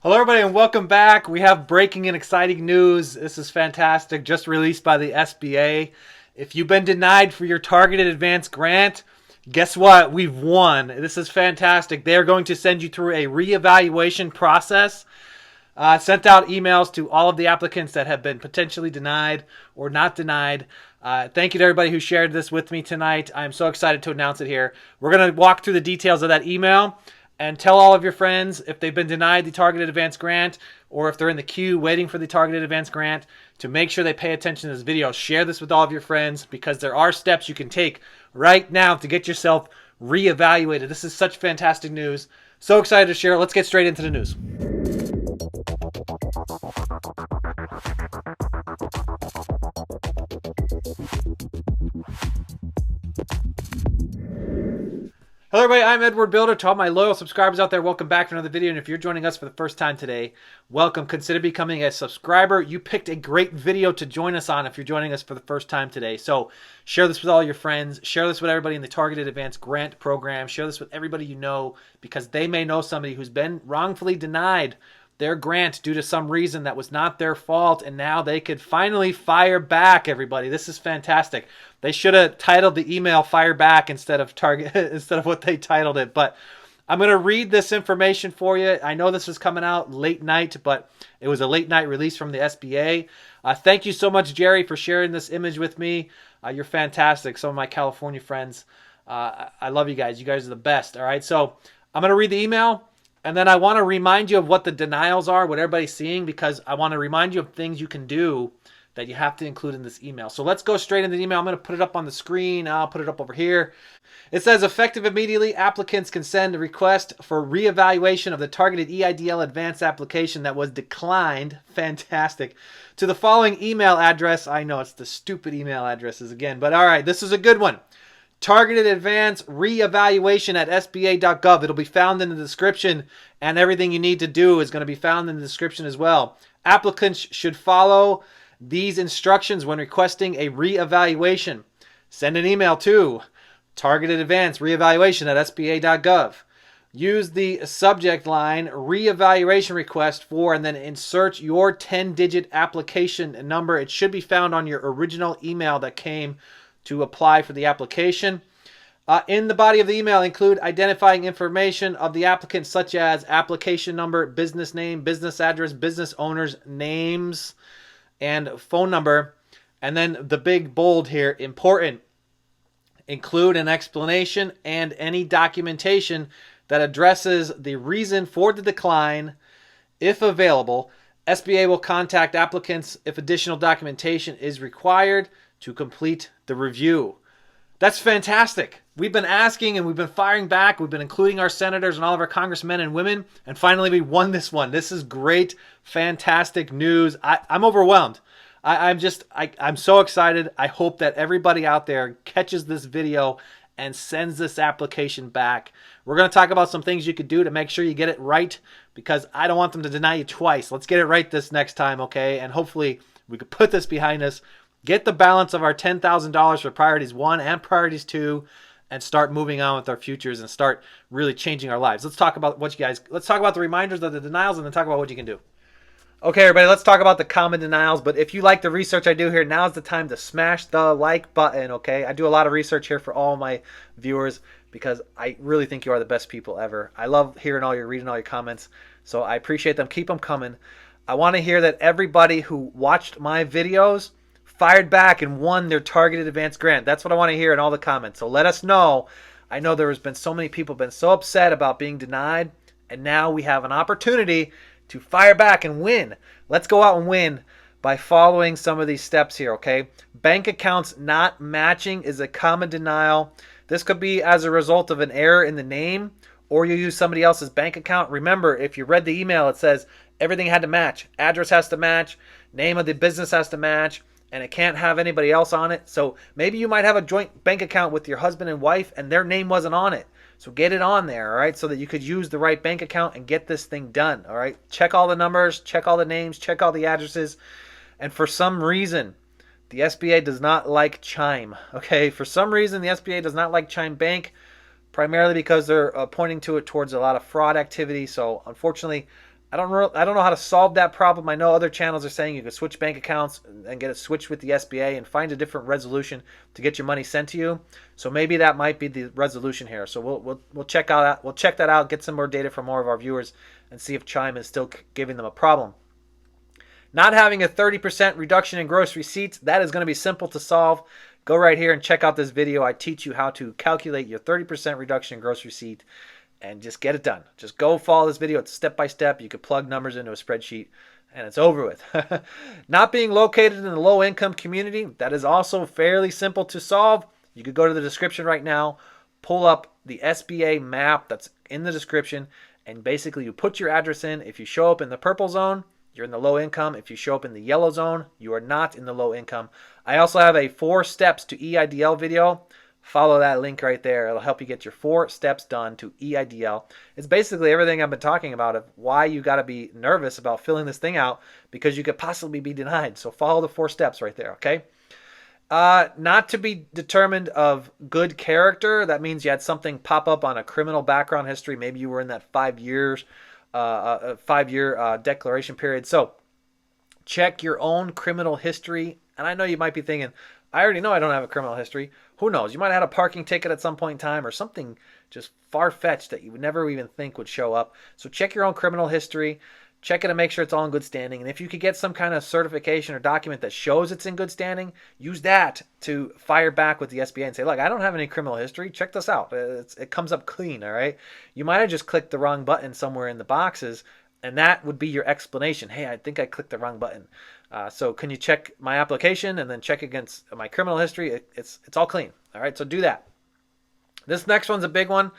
Hello, everybody, and welcome back. We have breaking and exciting news. This is fantastic, just released by the SBA. If you've been denied for your Targeted Advance Grant, guess what? We've won. This is fantastic. They're going to send you through a reevaluation process. Sent out emails to all of the applicants that have been potentially denied or not denied. Thank you to everybody who shared this with me tonight. I'm so excited to announce it here. We're going to walk through the details of that email and tell all of your friends if they've been denied the Targeted Advance Grant or if they're in the queue waiting for the Targeted Advance Grant to make sure they pay attention to this video. Share this with all of your friends because there are steps you can take right now to get yourself reevaluated. This is such fantastic news. So excited to share it. Let's get straight into the news. Hello everybody, I'm Edward Bilder. To all my loyal subscribers out there, welcome back to another video. And if you're joining us for the first time today, welcome. Consider becoming a subscriber. You picked a great video to join us on if you're joining us for the first time today. So share this with all your friends. Share this with everybody in the Targeted Advance Grant program. Share this with everybody you know because they may know somebody who's been wrongfully denied their grant due to some reason that was not their fault, and now they could finally fire back, everybody. This is fantastic. They should have titled the email "Fire Back" instead of what they titled it. But I'm going to read this information for you. I know this is coming out late night, but it was a late night release from the SBA. Thank you so much, Jerry, for sharing this image with me. You're fantastic. Some of my California friends, I love you guys. You guys are the best. All right, so I'm going to read the email. And then I want to remind you of what the denials are, what everybody's seeing, because I want to remind you of things you can do that you have to include in this email. So let's go straight into the email. I'm going to put it up on the screen. I'll put it up over here. It says, effective immediately, applicants can send a request for reevaluation of the targeted EIDL advance application that was declined. Fantastic. To the following email address. I know it's the stupid email addresses again, but all right, this is a good one. Targeted Advance Reevaluation at SBA.gov. It'll be found in the description, and everything you need to do is going to be found in the description as well. Applicants should follow these instructions when requesting a reevaluation. Send an email to Targeted Advance Reevaluation at SBA.gov. Use the subject line Reevaluation Request for, and then insert your 10-digit application number. It should be found on your original email that came to apply for the application. In the body of the email, include identifying information of the applicant, such as application number, business name, business address, business owner's names, and phone number. And then the big bold here, important. Include an explanation and any documentation that addresses the reason for the decline. If available, SBA will contact applicants if additional documentation is required to complete the review. That's fantastic. We've been asking and we've been firing back. We've been including our senators and all of our congressmen and women. And finally, we won this one. This is great, fantastic news. I'm overwhelmed. I'm so excited. I hope that everybody out there catches this video and sends this application back. We're going to talk about some things you could do to make sure you get it right because I don't want them to deny you twice. Let's get it right this next time, okay? And hopefully we could put this behind us. Get the balance of our $10,000 for priorities 1 and priorities 2 and start moving on with our futures and start really changing our lives. Let's talk about let's talk about the reminders of the denials and then talk about what you can do. Okay, everybody, let's talk about the common denials. But if you like the research I do here, now's the time to smash the like button, okay? I do a lot of research here for all my viewers because I really think you are the best people ever. I love reading all your comments, so I appreciate them. Keep them coming. I want to hear that everybody who watched my videos fired back and won their Targeted Advance Grant. That's what I want to hear in all the comments. So let us know. I know there has been so many people been so upset about being denied, and now we have an opportunity to fire back and win. Let's go out and win by following some of these steps here, okay? Bank accounts not matching is a common denial. This could be as a result of an error in the name, or you use somebody else's bank account. Remember, if you read the email, it says everything had to match. Address has to match. Name of the business has to match. And it can't have anybody else on it. So maybe you might have a joint bank account with your husband and wife and their name wasn't on it. So get it on there, all right, so that you could use the right bank account and get this thing done, all right? Check all the numbers, check all the names, check all the addresses. And for some reason, the SBA does not like Chime, okay? For some reason, the SBA does not like Chime Bank, primarily because they're pointing to it towards a lot of fraud activity. So unfortunately, I don't know how to solve that problem. I know other channels are saying you can switch bank accounts and get it switched with the SBA and find a different resolution to get your money sent to you. So maybe that might be the resolution here. So we'll check that out, get some more data from more of our viewers, and see if Chime is still giving them a problem. Not having a 30% reduction in gross receipts, that is going to be simple to solve. Go right here and check out this video. I teach you how to calculate your 30% reduction in gross receipt and just get it done. Just go follow this video. It's step by step. You could plug numbers into a spreadsheet and it's over with. Not being located in a low income community, that is also fairly simple to solve. You could go to the description right now, pull up the SBA map that's in the description, and basically you put your address in. If you show up in the purple zone, you're in the low income. If you show up in the yellow zone, you are not in the low income. I also have a 4 steps to EIDL video. Follow that link right there. It'll help you get your 4 steps done to EIDL. It's basically everything I've been talking about of why you got to be nervous about filling this thing out, because you could possibly be denied. So follow the 4 steps right there, okay? Not to be determined of good character. That means you had something pop up on a criminal background history. Maybe you were in that 5 years, 5-year declaration period. So check your own criminal history. And I know you might be thinking, I already know I don't have a criminal history. Who knows? You might have had a parking ticket at some point in time or something just far-fetched that you would never even think would show up. So check your own criminal history. Check it and make sure it's all in good standing. And if you could get some kind of certification or document that shows it's in good standing, use that to fire back with the SBA and say, look, I don't have any criminal history. Check this out. It comes up clean, all right? You might have just clicked the wrong button somewhere in the boxes, and that would be your explanation. Hey, I think I clicked the wrong button. So can you check my application and then check against my criminal history? It's all clean, all right? So do that. This next one's a big one.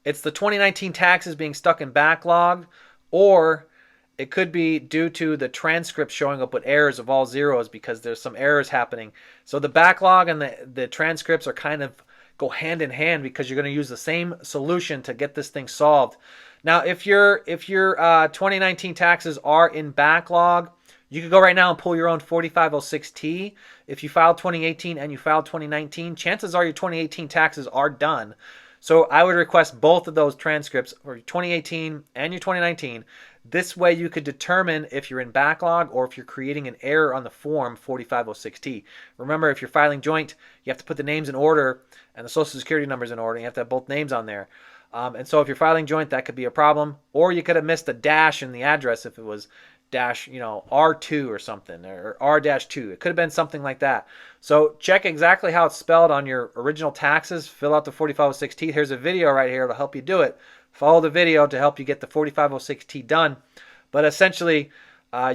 It's the 2019 taxes being stuck in backlog, or it could be due to the transcript showing up with errors of all zeros because there's some errors happening. So the backlog and the transcripts are kind of go hand in hand because you're going to use the same solution to get this thing solved. Now, if your 2019 taxes are in backlog, you could go right now and pull your own 4506T. If you filed 2018 and you filed 2019, chances are your 2018 taxes are done. So I would request both of those transcripts for 2018 and your 2019. This way you could determine if you're in backlog or if you're creating an error on the form 4506T. Remember, if you're filing joint, you have to put the names in order and the social security numbers in order. You have to have both names on there. And so if you're filing joint, that could be a problem. Or you could have missed a dash in the address if it was dash, R2 or something, or R-2. It could have been something like that. So check exactly how it's spelled on your original taxes. Fill out the 4506T. Here's a video right here to help you do it. Follow the video to help you get the 4506T done. But essentially,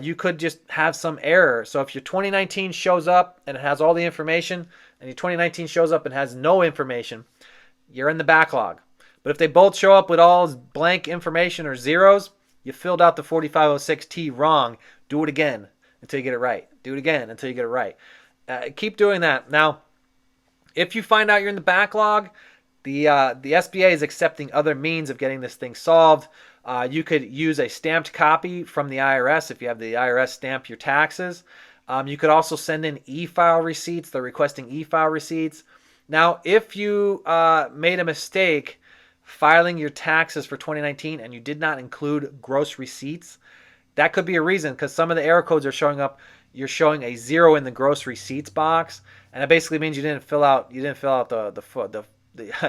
you could just have some error. So if your 2019 shows up and it has all the information, and your 2019 shows up and has no information, you're in the backlog. But if they both show up with all blank information or zeros, you filled out the 4506T wrong. Do it again until you get it right. Do it again until you get it right. Keep doing that. Now, if you find out you're in the backlog, the SBA is accepting other means of getting this thing solved. You could use a stamped copy from the IRS if you have the IRS stamp your taxes. You could also send in e-file receipts. They're requesting e-file receipts. Now, if you made a mistake filing your taxes for 2019 and you did not include gross receipts, that could be a reason, because some of the error codes are showing up. You're showing a 0 in the gross receipts box, and it basically means you didn't fill out the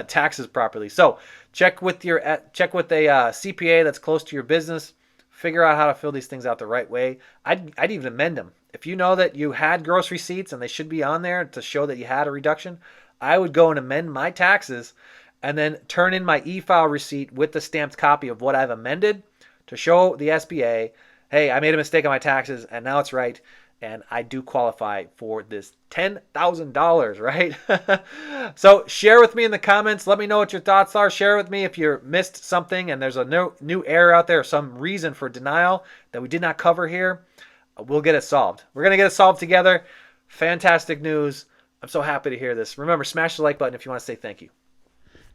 taxes properly. So check with a CPA that's close to your business. Figure out how to fill these things out the right way. I'd even amend them. If you know that you had gross receipts and they should be on there to show that you had a reduction, I would go and amend my taxes and then turn in my e-file receipt with the stamped copy of what I've amended to show the SBA, hey, I made a mistake on my taxes and now it's right, and I do qualify for this $10,000, right? So share with me in the comments. Let me know what your thoughts are. Share with me if you missed something and there's a new error out there or some reason for denial that we did not cover here. We'll get it solved. We're going to get it solved together. Fantastic news. I'm so happy to hear this. Remember, smash the like button if you want to say thank you.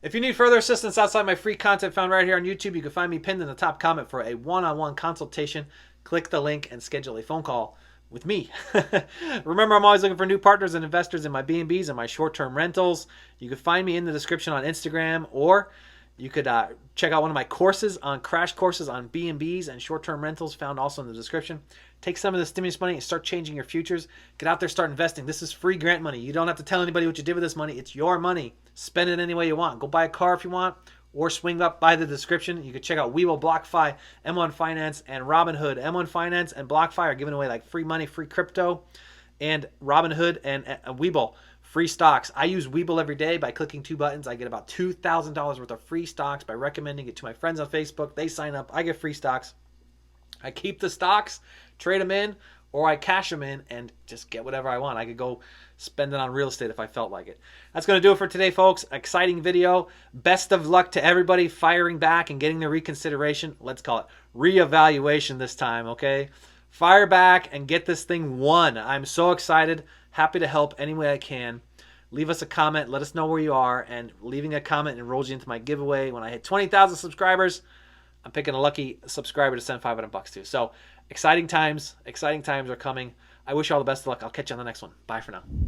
If you need further assistance outside my free content found right here on YouTube, you can find me pinned in the top comment for a one-on-one consultation. Click the link and schedule a phone call with me. Remember, I'm always looking for new partners and investors in my B&Bs and my short-term rentals. You can find me in the description on Instagram, or You could check out one of my courses on crash courses on B&Bs and short-term rentals, found also in the description. Take some of the stimulus money and start changing your futures. Get out there, start investing. This is free grant money. You don't have to tell anybody what you did with this money. It's your money. Spend it any way you want. Go buy a car if you want, or swing up by the description. You can check out Webull, BlockFi, M1 Finance, and Robinhood. M1 Finance and BlockFi are giving away like free money, free crypto, and Robinhood and Webull, free stocks. I use Webull every day. By clicking 2 buttons, I get about $2,000 worth of free stocks by recommending it to my friends on Facebook. They sign up. I get free stocks. I keep the stocks, trade them in, or I cash them in and just get whatever I want. I could go spend it on real estate if I felt like it. That's going to do it for today, folks. Exciting video. Best of luck to everybody firing back and getting the reconsideration. Let's call it reevaluation this time, okay? Fire back and get this thing won. I'm so excited. Happy to help any way I can. Leave us a comment. Let us know where you are. And leaving a comment enrolls you into my giveaway. When I hit 20,000 subscribers, I'm picking a lucky subscriber to send $500 to. So exciting times. Exciting times are coming. I wish you all the best of luck. I'll catch you on the next one. Bye for now.